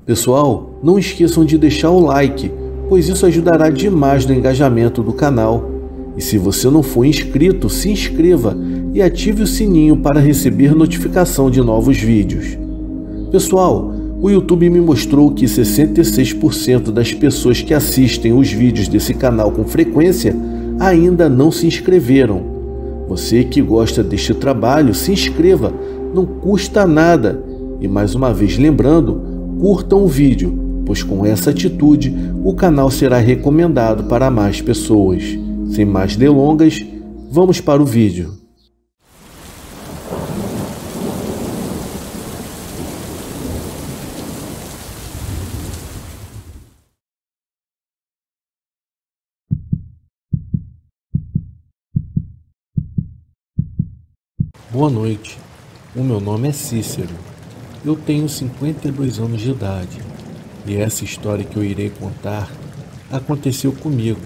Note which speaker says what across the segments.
Speaker 1: Pessoal, não esqueçam de deixar o like, pois isso ajudará demais no engajamento do canal. E se você não for inscrito, se inscreva e ative o sininho para receber notificação de novos vídeos. Pessoal, o YouTube me mostrou que 66% das pessoas que assistem os vídeos desse canal com frequência ainda não se inscreveram. Você que gosta deste trabalho, se inscreva, não custa nada. E mais uma vez lembrando, curtam o vídeo, pois com essa atitude o canal será recomendado para mais pessoas. Sem mais delongas, vamos para o vídeo. Boa noite, o meu nome é Cícero, eu tenho 52 anos de idade e essa história que eu irei contar aconteceu comigo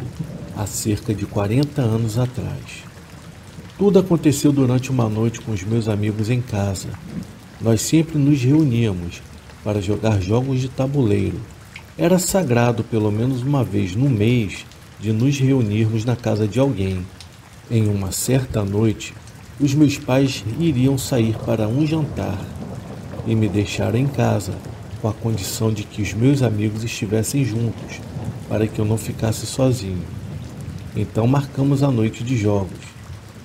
Speaker 1: há cerca de 40 anos atrás. Tudo aconteceu durante uma noite com os meus amigos em casa. Nós sempre nos reuníamos para jogar jogos de tabuleiro. Era sagrado pelo menos uma vez no mês de nos reunirmos na casa de alguém. Em uma certa noite, os meus pais iriam sair para um jantar e me deixaram em casa com a condição de que os meus amigos estivessem juntos para que eu não ficasse sozinho. Então marcamos a noite de jogos.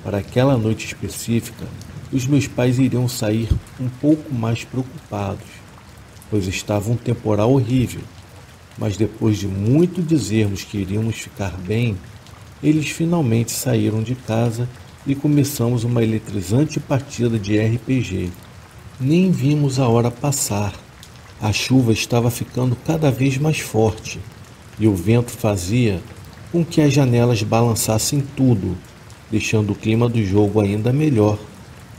Speaker 1: Para aquela noite específica, os meus pais iriam sair um pouco mais preocupados, pois estava um temporal horrível. Mas depois de muito dizermos que iríamos ficar bem, eles finalmente saíram de casa e começamos uma eletrizante partida de RPG. Nem vimos a hora passar. A chuva estava ficando cada vez mais forte e o vento fazia com que as janelas balançassem tudo, deixando o clima do jogo ainda melhor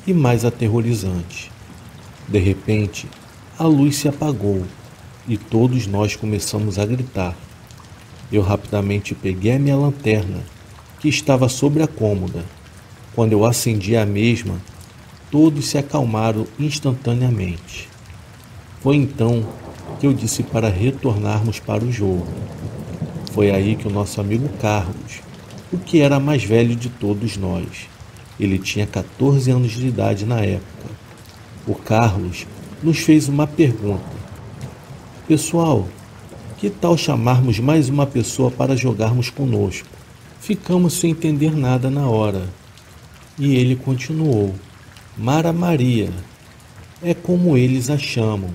Speaker 1: e mais aterrorizante. De repente, a luz se apagou e todos nós começamos a gritar. Eu rapidamente peguei a minha lanterna, que estava sobre a cômoda. Quando eu acendi a mesma, todos se acalmaram instantaneamente. Foi então que eu disse para retornarmos para o jogo. Foi aí que o nosso amigo Carlos, o que era mais velho de todos nós, ele tinha 14 anos de idade na época. O Carlos nos fez uma pergunta. Pessoal, que tal chamarmos mais uma pessoa para jogarmos conosco? Ficamos sem entender nada na hora. E ele continuou. Mara Maria. É como eles a chamam.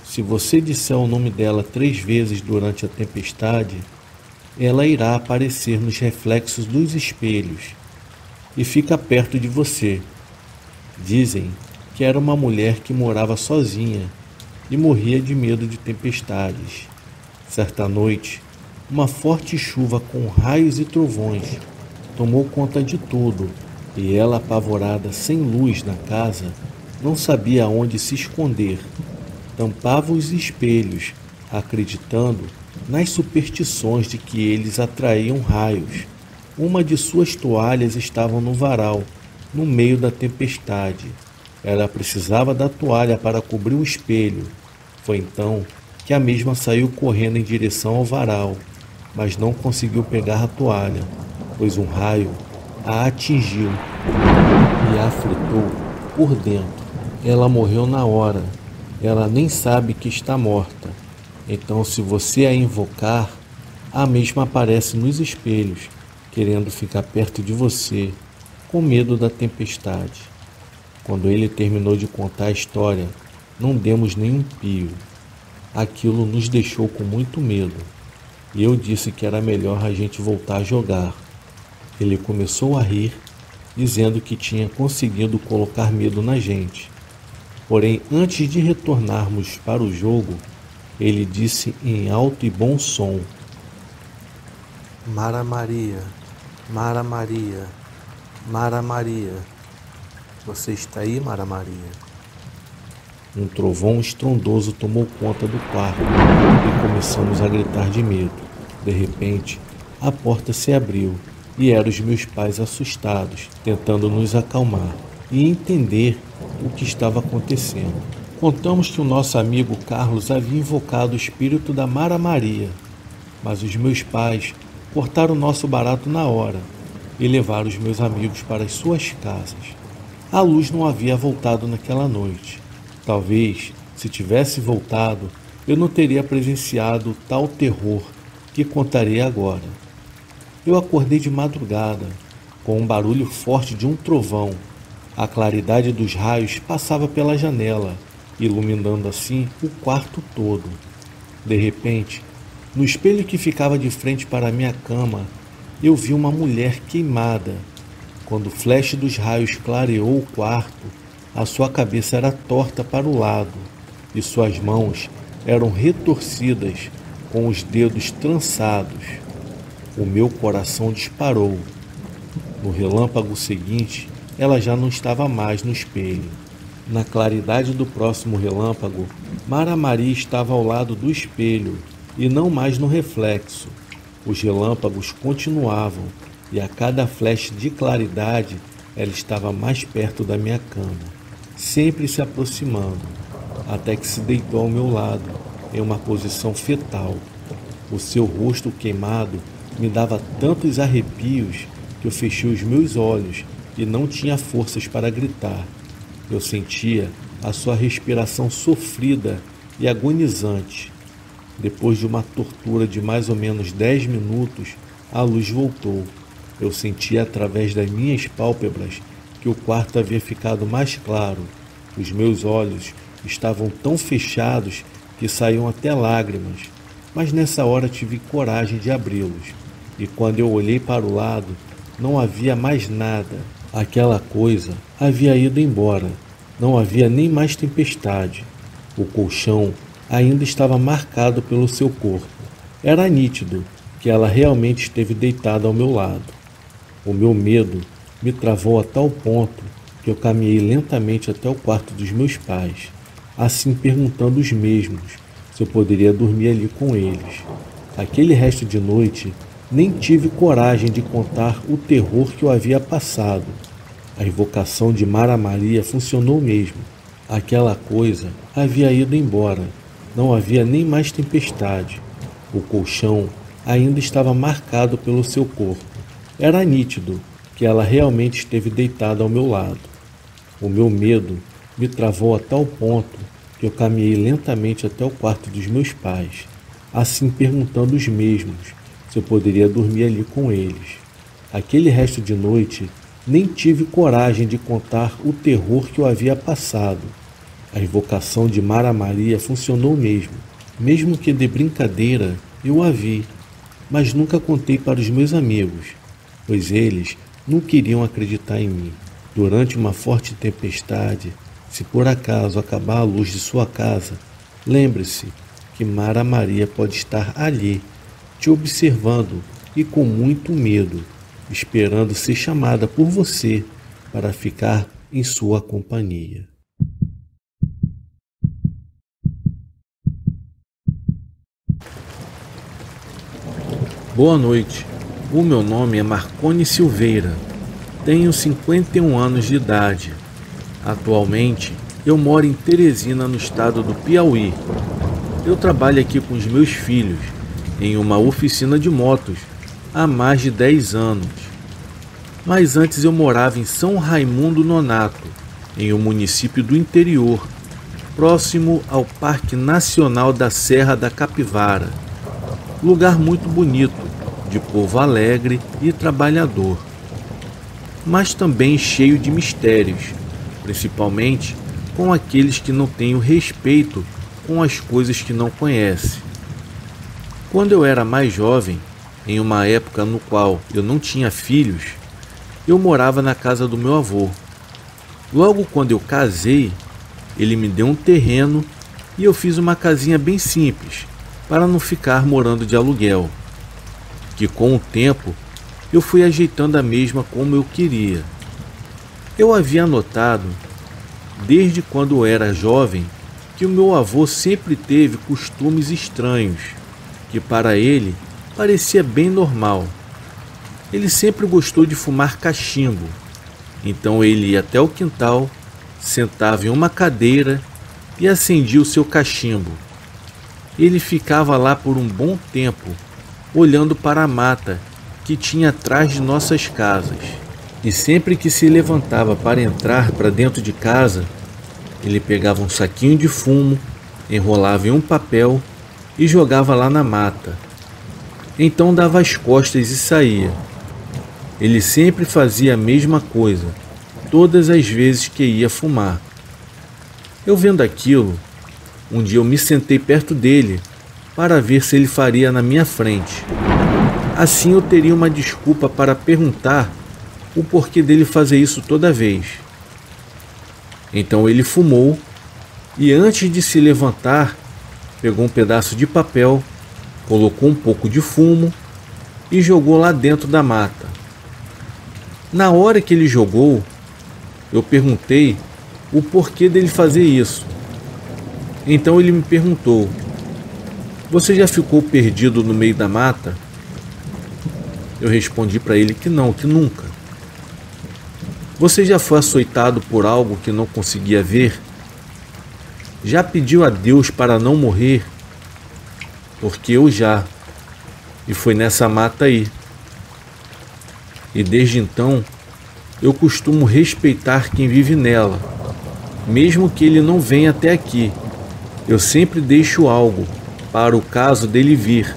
Speaker 1: Se você disser o nome dela 3 vezes durante a tempestade, ela irá aparecer nos reflexos dos espelhos e fica perto de você. Dizem que era uma mulher que morava sozinha e morria de medo de tempestades. Certa noite, uma forte chuva com raios e trovões tomou conta de tudo e ela, apavorada, sem luz na casa, não sabia onde se esconder. Tampava os espelhos, acreditando nas superstições de que eles atraíam raios. Uma de suas toalhas estava no varal, no meio da tempestade. Ela precisava da toalha para cobrir o espelho. Foi então que a mesma saiu correndo em direção ao varal, mas não conseguiu pegar a toalha, pois um raio a atingiu e a fritou por dentro. Ela morreu na hora. Ela nem sabe que está morta. Então, se você a invocar, a mesma aparece nos espelhos, querendo ficar perto de você, com medo da tempestade. Quando ele terminou de contar a história, não demos nenhum pio. Aquilo nos deixou com muito medo. E eu disse que era melhor a gente voltar a jogar. Ele começou a rir, dizendo que tinha conseguido colocar medo na gente. Porém, antes de retornarmos para o jogo, ele disse em alto e bom som: Mara Maria, Mara Maria, Mara Maria. Você está aí, Mara Maria? Um trovão estrondoso tomou conta do quarto e começamos a gritar de medo. De repente, a porta se abriu e eram os meus pais assustados, tentando nos acalmar e entender o que estava acontecendo. Contamos que o nosso amigo Carlos havia invocado o espírito da Mara Maria, mas os meus pais cortaram o nosso barato na hora e levaram os meus amigos para as suas casas. A luz não havia voltado naquela noite. Talvez, se tivesse voltado, eu não teria presenciado tal terror que contarei agora. Eu acordei de madrugada, com um barulho forte de um trovão. A claridade dos raios passava pela janela, iluminando assim o quarto todo. De repente, no espelho que ficava de frente para a minha cama, eu vi uma mulher queimada. Quando o flash dos raios clareou o quarto, a sua cabeça era torta para o lado e suas mãos eram retorcidas com os dedos trançados. O meu coração disparou. No relâmpago seguinte, ela já não estava mais no espelho. Na claridade do próximo relâmpago, Mara Maria estava ao lado do espelho e não mais no reflexo. Os relâmpagos continuavam e a cada flash de claridade ela estava mais perto da minha cama, sempre se aproximando, até que se deitou ao meu lado, em uma posição fetal. O seu rosto queimado me dava tantos arrepios que eu fechei os meus olhos e não tinha forças para gritar. Eu sentia a sua respiração sofrida e agonizante. Depois de uma tortura de mais ou menos 10 minutos, a luz voltou. Eu sentia através das minhas pálpebras que o quarto havia ficado mais claro. Os meus olhos estavam tão fechados que saíam até lágrimas, mas nessa hora tive coragem de abri-los. E quando eu olhei para o lado, não havia mais nada. Aquela coisa havia ido embora. Não havia nem mais tempestade. O colchão ainda estava marcado pelo seu corpo. Era nítido que ela realmente esteve deitada ao meu lado. O meu medo me travou a tal ponto que eu caminhei lentamente até o quarto dos meus pais, assim perguntando os mesmos se eu poderia dormir ali com eles. Aquele resto de noite, nem tive coragem de contar o terror que eu havia passado. A invocação de Mara Maria funcionou mesmo. Aquela coisa havia ido embora. Não havia nem mais tempestade. O colchão ainda estava marcado pelo seu corpo. Era nítido que ela realmente esteve deitada ao meu lado. O meu medo me travou a tal ponto que eu caminhei lentamente até o quarto dos meus pais, assim perguntando os mesmos se eu poderia dormir ali com eles. Aquele resto de noite, nem tive coragem de contar o terror que eu havia passado. A invocação de Mara Maria funcionou mesmo que de brincadeira eu a vi, mas nunca contei para os meus amigos, pois eles não queriam acreditar em mim. Durante uma forte tempestade, se por acaso acabar a luz de sua casa, lembre-se que Mara Maria pode estar ali, te observando e com muito medo, esperando ser chamada por você para ficar em sua companhia. Boa noite, o meu nome é Marcone Silveira, tenho 51 anos de idade. Atualmente, eu moro em Teresina, no estado do Piauí. Eu trabalho aqui com os meus filhos, em uma oficina de motos, há mais de 10 anos. Mas antes eu morava em São Raimundo Nonato, em um município do interior, próximo ao Parque Nacional da Serra da Capivara. Lugar muito bonito, de povo alegre e trabalhador, mas também cheio de mistérios, principalmente com aqueles que não têm o respeito com as coisas que não conhecem. Quando eu era mais jovem, em uma época no qual eu não tinha filhos, eu morava na casa do meu avô. Logo quando eu casei, ele me deu um terreno e eu fiz uma casinha bem simples, para não ficar morando de aluguel, que com o tempo eu fui ajeitando a mesma como eu queria. Eu havia notado, desde quando eu era jovem, que o meu avô sempre teve costumes estranhos, que para ele parecia bem normal. Ele sempre gostou de fumar cachimbo, então ele ia até o quintal, sentava em uma cadeira e acendia o seu cachimbo. Ele ficava lá por um bom tempo, olhando para a mata que tinha atrás de nossas casas. E sempre que se levantava para entrar para dentro de casa, ele pegava um saquinho de fumo, enrolava em um papel e jogava lá na mata. Então dava as costas e saía. Ele sempre fazia a mesma coisa, todas as vezes que ia fumar. Eu vendo aquilo, um dia eu me sentei perto dele para ver se ele faria na minha frente. Assim eu teria uma desculpa para perguntar o porquê dele fazer isso toda vez. Então ele fumou e antes de se levantar, pegou um pedaço de papel, colocou um pouco de fumo e jogou lá dentro da mata. Na hora que ele jogou, eu perguntei o porquê dele fazer isso. Então ele me perguntou: "Você já ficou perdido no meio da mata?" Eu respondi para ele que não, que nunca. "Você já foi açoitado por algo que não conseguia ver? Já pediu a Deus para não morrer?" "Porque eu já. E foi nessa mata aí. E desde então, eu costumo respeitar quem vive nela, mesmo que ele não venha até aqui. Eu sempre deixo algo para o caso dele vir."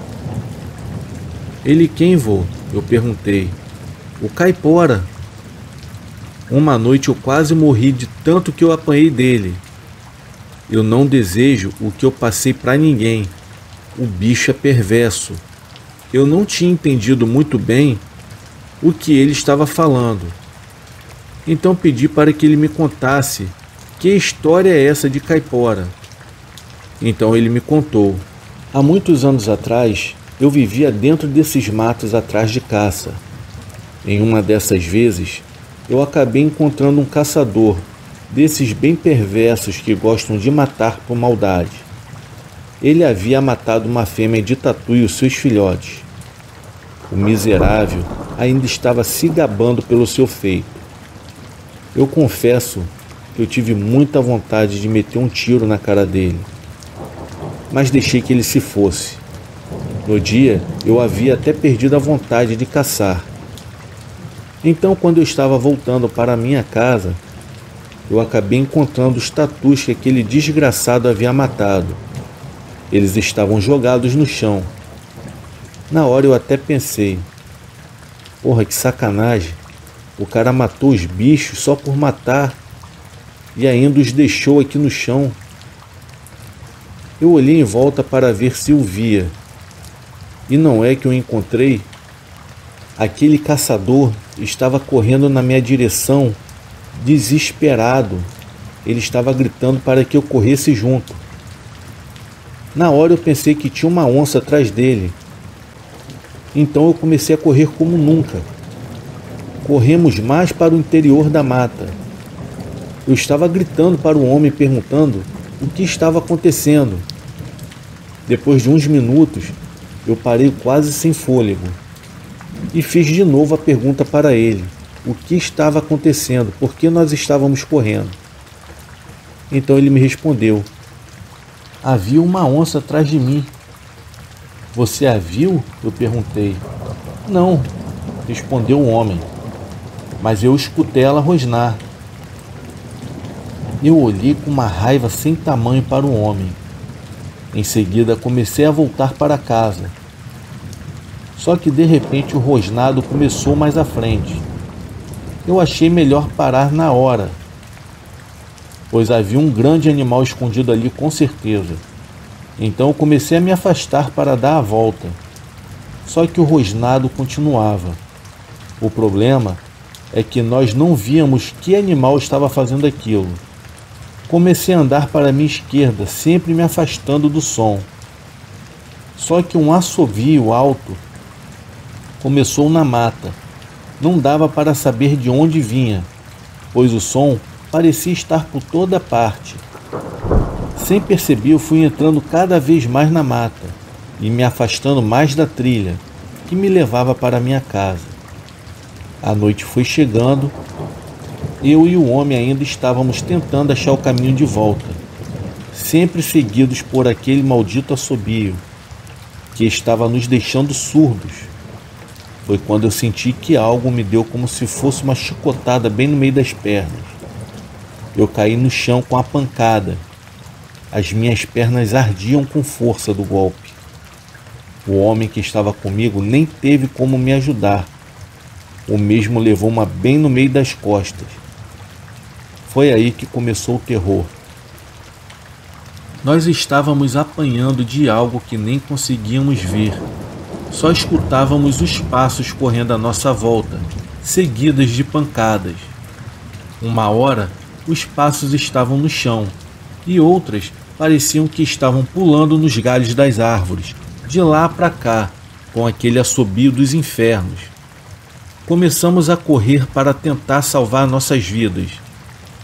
Speaker 1: "Ele quem, vô?" eu perguntei. "O caipora. Uma noite eu quase morri de tanto que eu apanhei dele. Eu não desejo o que eu passei para ninguém. O bicho é perverso." Eu não tinha entendido muito bem o que ele estava falando. Então pedi para que ele me contasse que história é essa de caipora. Então ele me contou. Há muitos anos atrás, eu vivia dentro desses matos atrás de caça. Em uma dessas vezes, eu acabei encontrando um caçador, desses bem perversos que gostam de matar por maldade. Ele havia matado uma fêmea de tatu e os seus filhotes. O miserável ainda estava se gabando pelo seu feito. Eu confesso que eu tive muita vontade de meter um tiro na cara dele, mas deixei que ele se fosse. No dia, eu havia até perdido a vontade de caçar. Então, quando eu estava voltando para a minha casa, eu acabei encontrando os tatus que aquele desgraçado havia matado. Eles estavam jogados no chão. Na hora eu até pensei: porra, que sacanagem. O cara matou os bichos só por matar e ainda os deixou aqui no chão. Eu olhei em volta para ver se o via. E não é que eu encontrei. Aquele caçador estava correndo na minha direção, desesperado. Ele estava gritando para que eu corresse junto. Na hora eu pensei que tinha uma onça atrás dele. Então eu comecei a correr como nunca. Corremos mais para o interior da mata. Eu estava gritando para o homem, perguntando o que estava acontecendo. Depois de uns minutos, eu parei quase sem fôlego e fiz de novo a pergunta para ele: o que estava acontecendo, por que nós estávamos correndo? Então ele me respondeu: havia uma onça atrás de mim. Você a viu? Eu perguntei. Não, respondeu o homem, mas eu escutei ela rosnar. Eu olhei com uma raiva sem tamanho para o homem. Em seguida comecei a voltar para casa. Só que de repente o rosnado começou mais à frente. Eu achei melhor parar na hora, pois havia um grande animal escondido ali com certeza. Então eu comecei a me afastar para dar a volta. Só que o rosnado continuava. O problema é que nós não víamos que animal estava fazendo aquilo. Comecei a andar para a minha esquerda, sempre me afastando do som. Só que um assovio alto começou na mata. Não dava para saber de onde vinha, pois o som parecia estar por toda parte. Sem perceber, eu fui entrando cada vez mais na mata e me afastando mais da trilha que me levava para minha casa. A noite foi chegando. Eu e o homem ainda estávamos tentando achar o caminho de volta. sempre seguidos por aquele maldito assobio que estava nos deixando surdos. Foi quando eu senti que algo me deu como se fosse uma chicotada bem no meio das pernas. Eu caí no chão com a pancada. As minhas pernas ardiam com força do golpe. O homem que estava comigo nem teve como me ajudar. O mesmo levou uma bem no meio das costas. Foi aí que começou o terror. Nós estávamos apanhando de algo que nem conseguíamos ver. Só escutávamos os passos correndo à nossa volta, seguidas de pancadas. Uma hora, os passos estavam no chão, e outras pareciam que estavam pulando nos galhos das árvores, de lá para cá, com aquele assobio dos infernos. Começamos a correr para tentar salvar nossas vidas.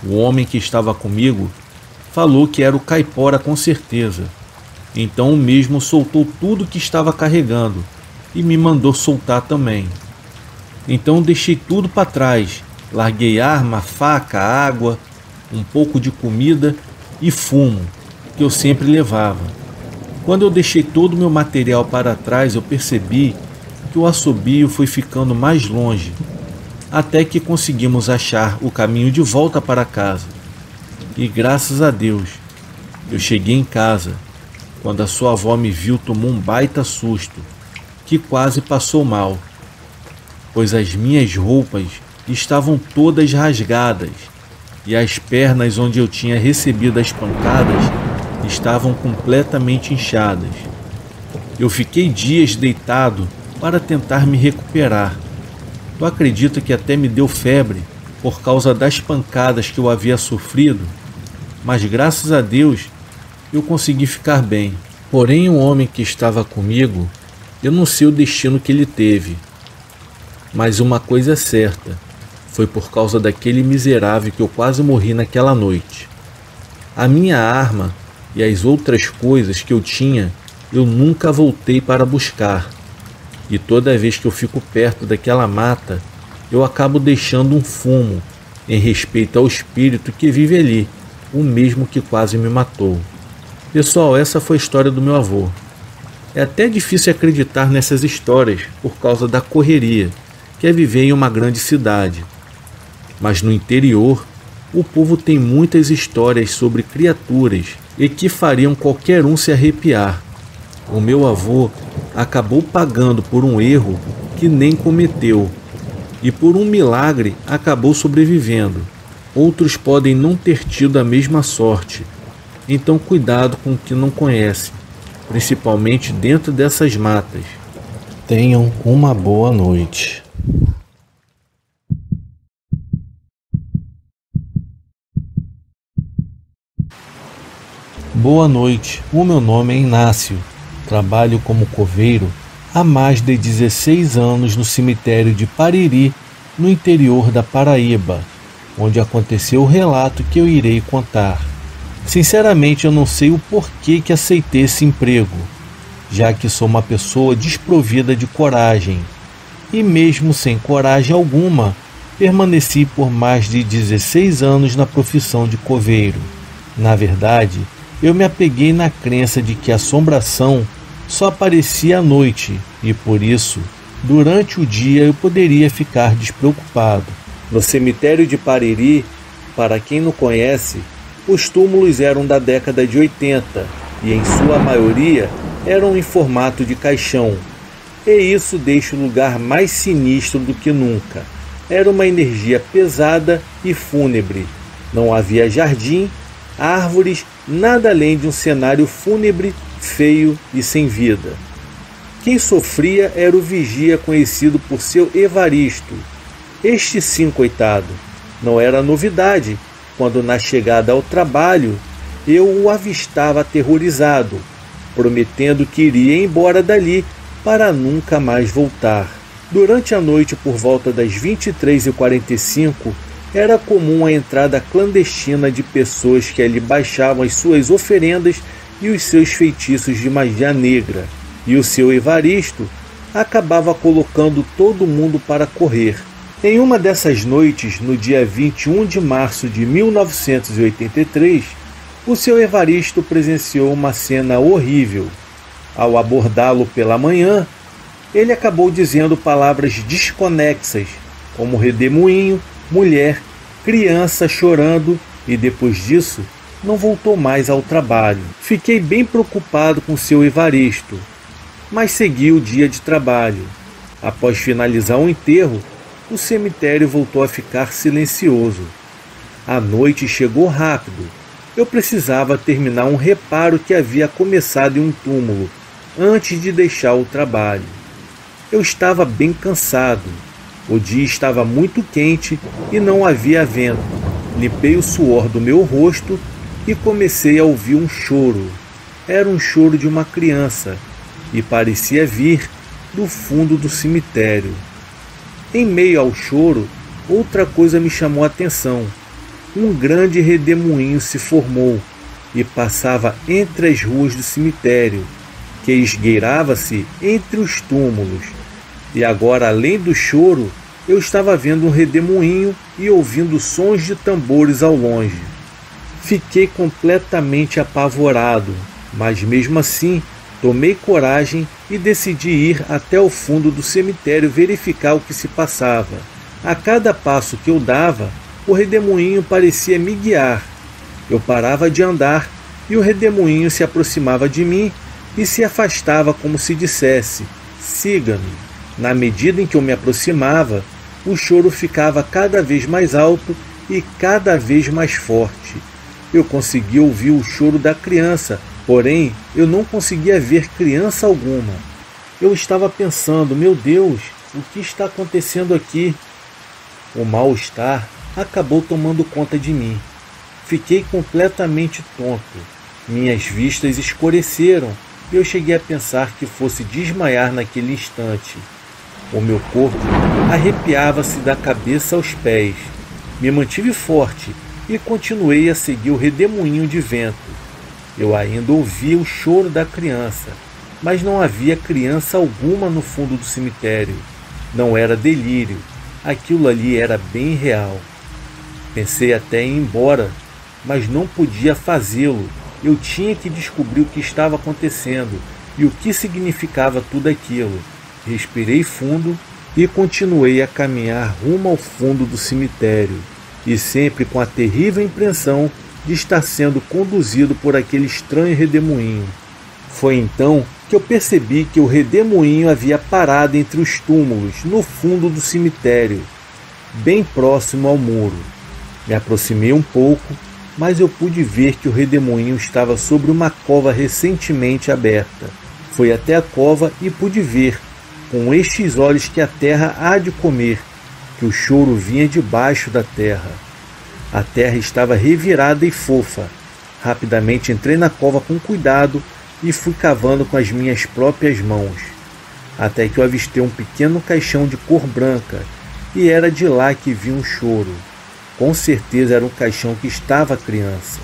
Speaker 1: O homem que estava comigo falou que era o caipora com certeza. Então o mesmo soltou tudo que estava carregando e me mandou soltar também. Então deixei tudo para trás, larguei arma, faca, água, um pouco de comida e fumo, que eu sempre levava. Quando eu deixei todo o meu material para trás, eu percebi que o assobio foi ficando mais longe, até que conseguimos achar o caminho de volta para casa. E graças a Deus, eu cheguei em casa. Quando a sua avó me viu, tomou um baita susto, que quase passou mal, pois as minhas roupas estavam todas rasgadas e as pernas onde eu tinha recebido as pancadas estavam completamente inchadas. Eu fiquei dias deitado para tentar me recuperar. Tu acredita que até me deu febre por causa das pancadas que eu havia sofrido? Mas graças a Deus eu consegui ficar bem. Porém, o homem que estava comigo, eu não sei o destino que ele teve. Mas uma coisa é certa, foi por causa daquele miserável que eu quase morri naquela noite. A minha arma e as outras coisas que eu tinha, eu nunca voltei para buscar. E toda vez que eu fico perto daquela mata, eu acabo deixando um fumo em respeito ao espírito que vive ali, o mesmo que quase me matou. Pessoal, essa foi a história do meu avô. É até difícil acreditar nessas histórias por causa da correria, que é viver em uma grande cidade. Mas no interior, o povo tem muitas histórias sobre criaturas e que fariam qualquer um se arrepiar. O meu avô acabou pagando por um erro que nem cometeu e por um milagre acabou sobrevivendo. Outros podem não ter tido a mesma sorte. Então cuidado com o que não conhece, principalmente dentro dessas matas. Tenham uma boa noite. Boa noite, o meu nome é Inácio. Trabalho como coveiro há mais de 16 anos no cemitério de Pariri, no interior da Paraíba, onde aconteceu o relato que eu irei contar. Sinceramente, eu não sei o porquê que aceitei esse emprego, já que sou uma pessoa desprovida de coragem. E mesmo sem coragem alguma, permaneci por mais de 16 anos na profissão de coveiro. Na verdade, eu me apeguei na crença de que a assombração só aparecia à noite e, por isso, durante o dia eu poderia ficar despreocupado. No cemitério de Pariri, para quem não conhece, os túmulos eram da década de 80 e, em sua maioria, eram em formato de caixão. E isso deixa o lugar mais sinistro do que nunca. Era uma energia pesada e fúnebre. Não havia jardim, árvores, nada além de um cenário fúnebre, feio e sem vida. Quem sofria era o vigia conhecido por seu Evaristo. Este sim, coitado, não era novidade quando na chegada ao trabalho eu o avistava aterrorizado, prometendo que iria embora dali para nunca mais voltar. Durante a noite, por volta das 23h45, era comum a entrada clandestina de pessoas que ali baixavam as suas oferendas e os seus feitiços de magia negra, e o seu Evaristo acabava colocando todo mundo para correr. Em uma dessas noites, no dia 21 de março de 1983, O seu Evaristo presenciou uma cena horrível. Ao abordá-lo pela manhã, ele acabou dizendo palavras desconexas, como redemoinho, mulher, criança chorando, e depois disso não voltou mais ao trabalho. Fiquei bem preocupado com seu Evaristo, mas segui o dia de trabalho. Após finalizar o enterro, o cemitério voltou a ficar silencioso. A noite chegou rápido. Eu precisava terminar um reparo que havia começado em um túmulo, antes de deixar o trabalho. Eu estava bem cansado. O dia estava muito quente e não havia vento. Limpei o suor do meu rosto e comecei a ouvir um choro. Era um choro de uma criança e parecia vir do fundo do cemitério. Em meio ao choro, outra coisa me chamou a atenção. Um grande redemoinho se formou e passava entre as ruas do cemitério, que esgueirava-se entre os túmulos. E agora, além do choro, eu estava vendo um redemoinho e ouvindo sons de tambores ao longe. Fiquei completamente apavorado, mas mesmo assim tomei coragem e decidi ir até o fundo do cemitério verificar o que se passava. A cada passo que eu dava, o redemoinho parecia me guiar. Eu parava de andar e o redemoinho se aproximava de mim e se afastava como se dissesse: siga-me. Na medida em que eu me aproximava, o choro ficava cada vez mais alto e cada vez mais forte. Eu conseguia ouvir o choro da criança, porém eu não conseguia ver criança alguma. Eu estava pensando: meu Deus, o que está acontecendo aqui? O mal-estar acabou tomando conta de mim. Fiquei completamente tonto. Minhas vistas escureceram e eu cheguei a pensar que fosse desmaiar naquele instante. O meu corpo arrepiava-se da cabeça aos pés. Me mantive forte e continuei a seguir o redemoinho de vento. Eu ainda ouvia o choro da criança, mas não havia criança alguma no fundo do cemitério. Não era delírio, aquilo ali era bem real. Pensei até em ir embora, mas não podia fazê-lo. Eu tinha que descobrir o que estava acontecendo e o que significava tudo aquilo. Respirei fundo e continuei a caminhar rumo ao fundo do cemitério, e sempre com a terrível impressão de estar sendo conduzido por aquele estranho redemoinho. Foi então que eu percebi que o redemoinho havia parado entre os túmulos, no fundo do cemitério, bem próximo ao muro. Me aproximei um pouco, mas eu pude ver que o redemoinho estava sobre uma cova recentemente aberta. Fui até a cova e pude ver, com estes olhos que a terra há de comer, que o choro vinha debaixo da terra. A terra estava revirada e fofa. Rapidamente entrei na cova com cuidado e fui cavando com as minhas próprias mãos, até que eu avistei um pequeno caixão de cor branca, e era de lá que vinha um choro. Com certeza era um caixão que estava a criança.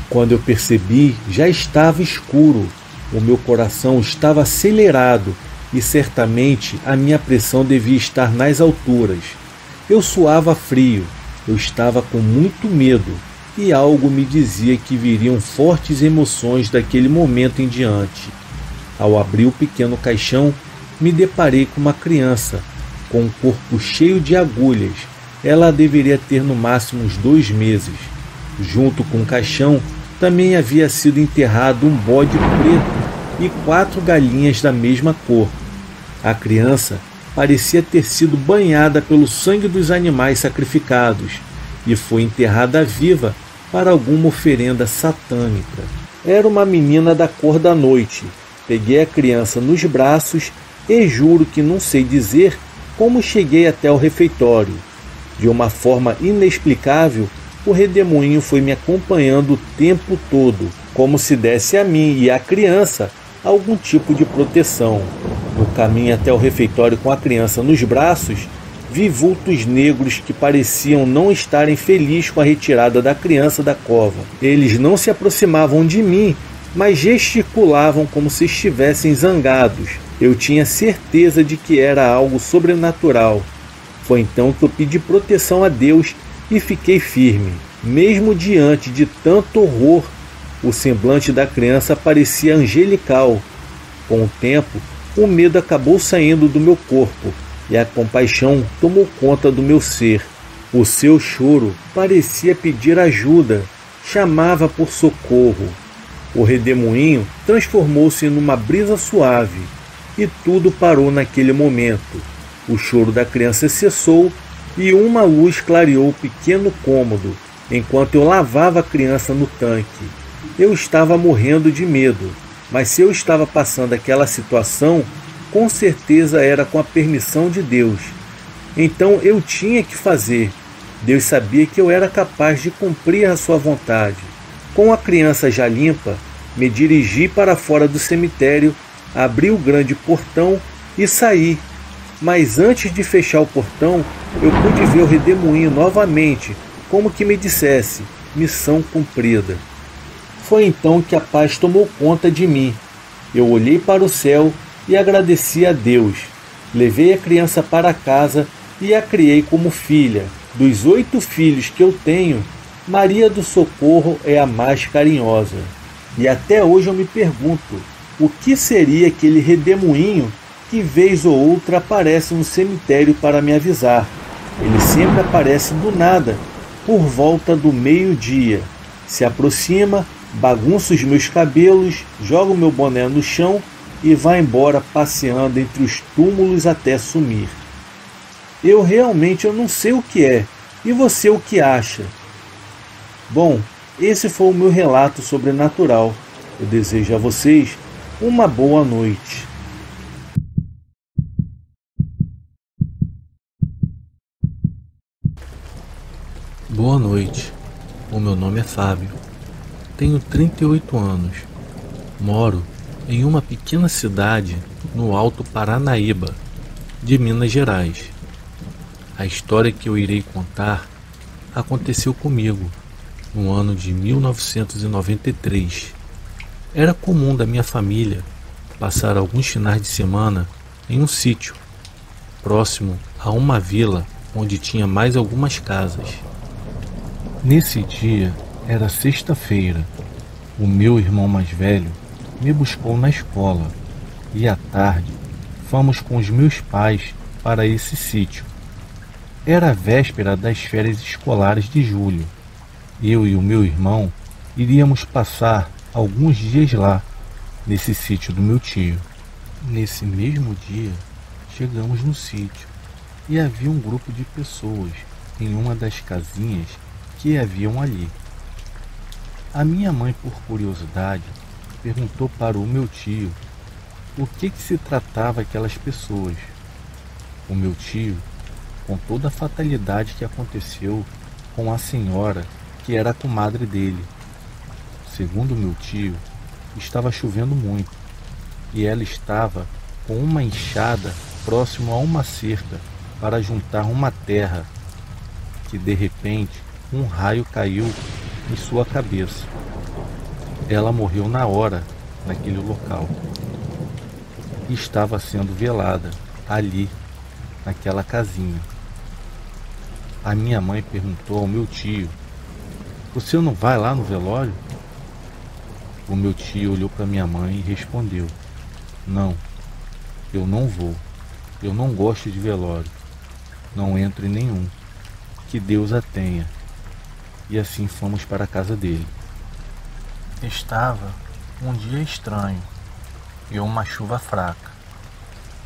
Speaker 1: Quando eu percebi, já estava escuro. O meu coração estava acelerado e certamente a minha pressão devia estar nas alturas. Eu suava frio, eu estava com muito medo e algo me dizia que viriam fortes emoções daquele momento em diante. Ao abrir o pequeno caixão, me deparei com uma criança, com um corpo cheio de agulhas. Ela deveria ter no máximo uns 2 meses. Junto com o caixão, também havia sido enterrado um bode preto e 4 galinhas da mesma cor. A criança parecia ter sido banhada pelo sangue dos animais sacrificados e foi enterrada viva para alguma oferenda satânica. Era uma menina da cor da noite. Peguei a criança nos braços e juro que não sei dizer como cheguei até o refeitório. De uma forma inexplicável, o redemoinho foi me acompanhando o tempo todo, como se desse a mim e à criança algum tipo de proteção. No caminho até o refeitório com a criança nos braços, vi vultos negros que pareciam não estarem felizes com a retirada da criança da cova. Eles não se aproximavam de mim, mas gesticulavam como se estivessem zangados. Eu tinha certeza de que era algo sobrenatural. Foi então que eu pedi proteção a Deus e fiquei firme. Mesmo diante de tanto horror, o semblante da criança parecia angelical. Com o tempo, o medo acabou saindo do meu corpo e a compaixão tomou conta do meu ser. O seu choro parecia pedir ajuda, chamava por socorro. O redemoinho transformou-se numa brisa suave e tudo parou naquele momento. O choro da criança cessou e uma luz clareou o pequeno cômodo enquanto eu lavava a criança no tanque. Eu estava morrendo de medo, mas se eu estava passando aquela situação, com certeza era com a permissão de Deus. Então eu tinha que fazer. Deus sabia que eu era capaz de cumprir a sua vontade. Com a criança já limpa, me dirigi para fora do cemitério, abri o grande portão e saí. Mas antes de fechar o portão, eu pude ver o redemoinho novamente, como que me dissesse: missão cumprida. Foi então que a paz tomou conta de mim. Eu olhei para o céu e agradeci a Deus. Levei a criança para casa e a criei como filha. Dos 8 filhos que eu tenho, Maria do Socorro é a mais carinhosa. E até hoje eu me pergunto, o que seria aquele redemoinho que vez ou outra aparece no cemitério para me avisar? Ele sempre aparece do nada, por volta do meio-dia. Se aproxima, bagunça os meus cabelos, joga o meu boné no chão e vai embora passeando entre os túmulos até sumir. Eu não sei o que é. E você o que acha? Bom, esse foi o meu relato sobrenatural. Eu desejo a vocês uma boa noite. Boa noite. O meu nome é Fábio. Tenho 38 anos. Moro em uma pequena cidade no Alto Paranaíba, de Minas Gerais. A história que eu irei contar aconteceu comigo no ano de 1993. Era comum da minha família passar alguns finais de semana em um sítio, próximo a uma vila onde tinha mais algumas casas. Nesse dia era sexta-feira. O meu irmão mais velho me buscou na escola e à tarde fomos com os meus pais para esse sítio. Era a véspera das férias escolares de julho. Eu e o meu irmão iríamos passar alguns dias lá, nesse sítio do meu tio. Nesse mesmo dia, chegamos no sítio e havia um grupo de pessoas em uma das casinhas que haviam ali. A minha mãe, por curiosidade, perguntou para o meu tio o que se tratava aquelas pessoas. O meu tio, com toda a fatalidade que aconteceu com a senhora que era a comadre dele. Segundo meu tio, estava chovendo muito e ela estava com uma enxada próximo a uma cerca para juntar uma terra, que de repente um raio caiu em sua cabeça. Ela morreu na hora, naquele local. E estava sendo velada ali, naquela casinha. A minha mãe perguntou ao meu tio: "Você não vai lá no velório?" O meu tio olhou para minha mãe e respondeu: "Não, eu não vou. Eu não gosto de velório. Não entro em nenhum. Que Deus a tenha." E assim fomos para a casa dele. Estava um dia estranho e uma chuva fraca.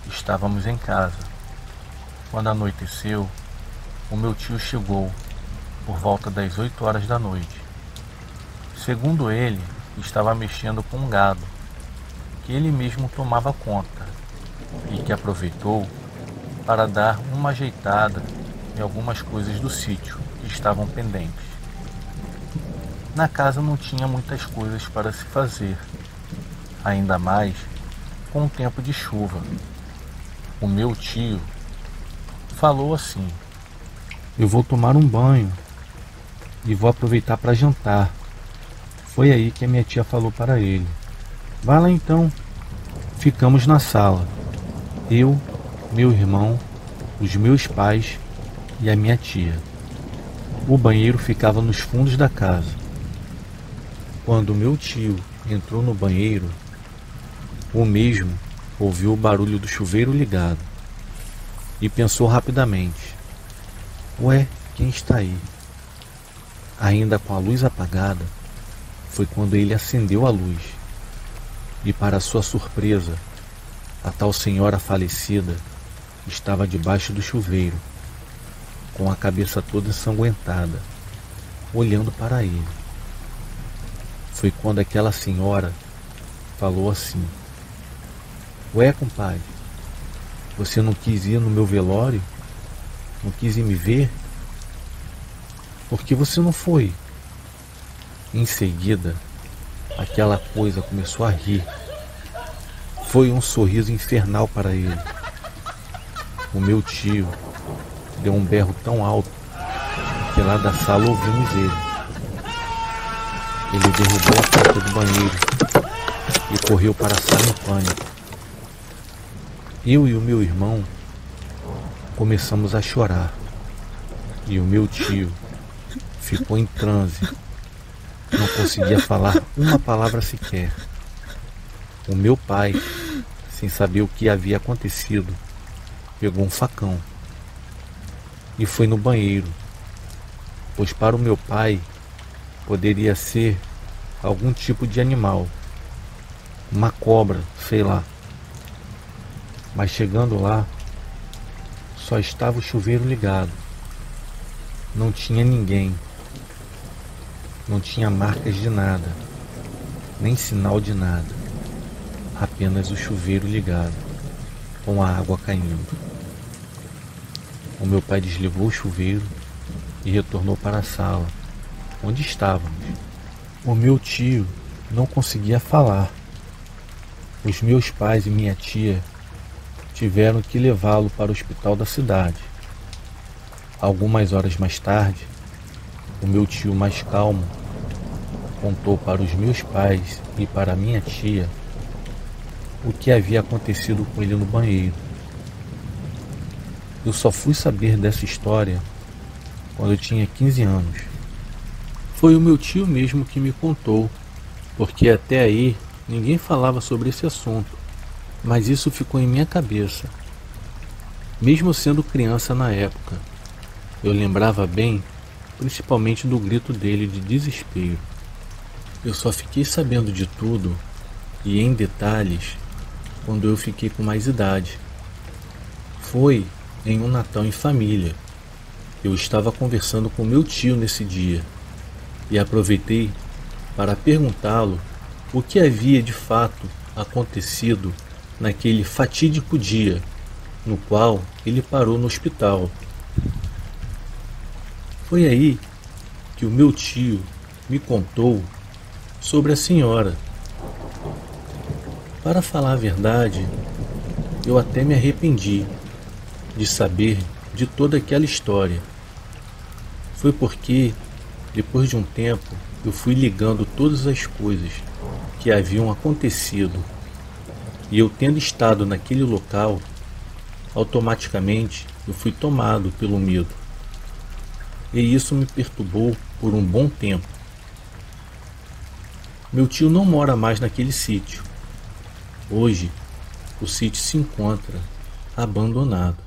Speaker 1: Estávamos em casa. Quando anoiteceu, o meu tio chegou por volta das 8 horas da noite. Segundo ele, estava mexendo com um gado que ele mesmo tomava conta e que aproveitou para dar uma ajeitada em algumas coisas do sítio que estavam pendentes. Na casa não tinha muitas coisas para se fazer, ainda mais com o tempo de chuva. O meu tio falou assim: "Eu vou tomar um banho e vou aproveitar para jantar." Foi aí que a minha tia falou para ele: "Vá lá então." Ficamos na sala, eu, meu irmão, os meus pais e a minha tia. O banheiro ficava nos fundos da casa. Quando meu tio entrou no banheiro, o mesmo ouviu o barulho do chuveiro ligado e pensou rapidamente: ué, quem está aí? Ainda com a luz apagada, foi quando ele acendeu a luz e, para sua surpresa, a tal senhora falecida estava debaixo do chuveiro, com a cabeça toda ensanguentada, olhando para ele. Foi quando aquela senhora falou assim: ué, compadre, você não quis ir no meu velório? Não quis ir me ver? Por que você não foi? Em seguida, aquela coisa começou a rir. Foi um sorriso infernal para ele. O meu tio deu um berro tão alto que lá da sala ouvimos ele. Ele derrubou a porta do banheiro e correu para a sala em pânico. Eu e o meu irmão começamos a chorar e o meu tio ficou em transe. Não conseguia falar uma palavra sequer. O meu pai, sem saber o que havia acontecido, pegou um facão e foi no banheiro, pois para o meu pai poderia ser algum tipo de animal, uma cobra, sei lá. Mas chegando lá, só estava o chuveiro ligado. Não tinha ninguém. Não tinha marcas de nada, nem sinal de nada. Apenas o chuveiro ligado, com a água caindo. O meu pai desligou o chuveiro e retornou para a sala, onde estávamos. O meu tio não conseguia falar. Os meus pais e minha tia tiveram que levá-lo para o hospital da cidade. Algumas horas mais tarde, o meu tio, mais calmo, contou para os meus pais e para minha tia o que havia acontecido com ele no banheiro. Eu só fui saber dessa história quando eu tinha 15 anos. Foi o meu tio mesmo que me contou, porque até aí ninguém falava sobre esse assunto, mas isso ficou em minha cabeça. Mesmo sendo criança na época, eu lembrava bem, principalmente do grito dele de desespero. Eu só fiquei sabendo de tudo, e em detalhes, quando eu fiquei com mais idade. Foi em um Natal em família. Eu estava conversando com meu tio nesse dia, e aproveitei para perguntá-lo o que havia de fato acontecido naquele fatídico dia no qual ele parou no hospital. Foi aí que o meu tio me contou sobre a senhora. Para falar a verdade, eu até me arrependi de saber de toda aquela história. Foi porque, depois de um tempo, eu fui ligando todas as coisas que haviam acontecido. E eu, tendo estado naquele local, automaticamente eu fui tomado pelo medo. E isso me perturbou por um bom tempo. Meu tio não mora mais naquele sítio. Hoje, o sítio se encontra abandonado.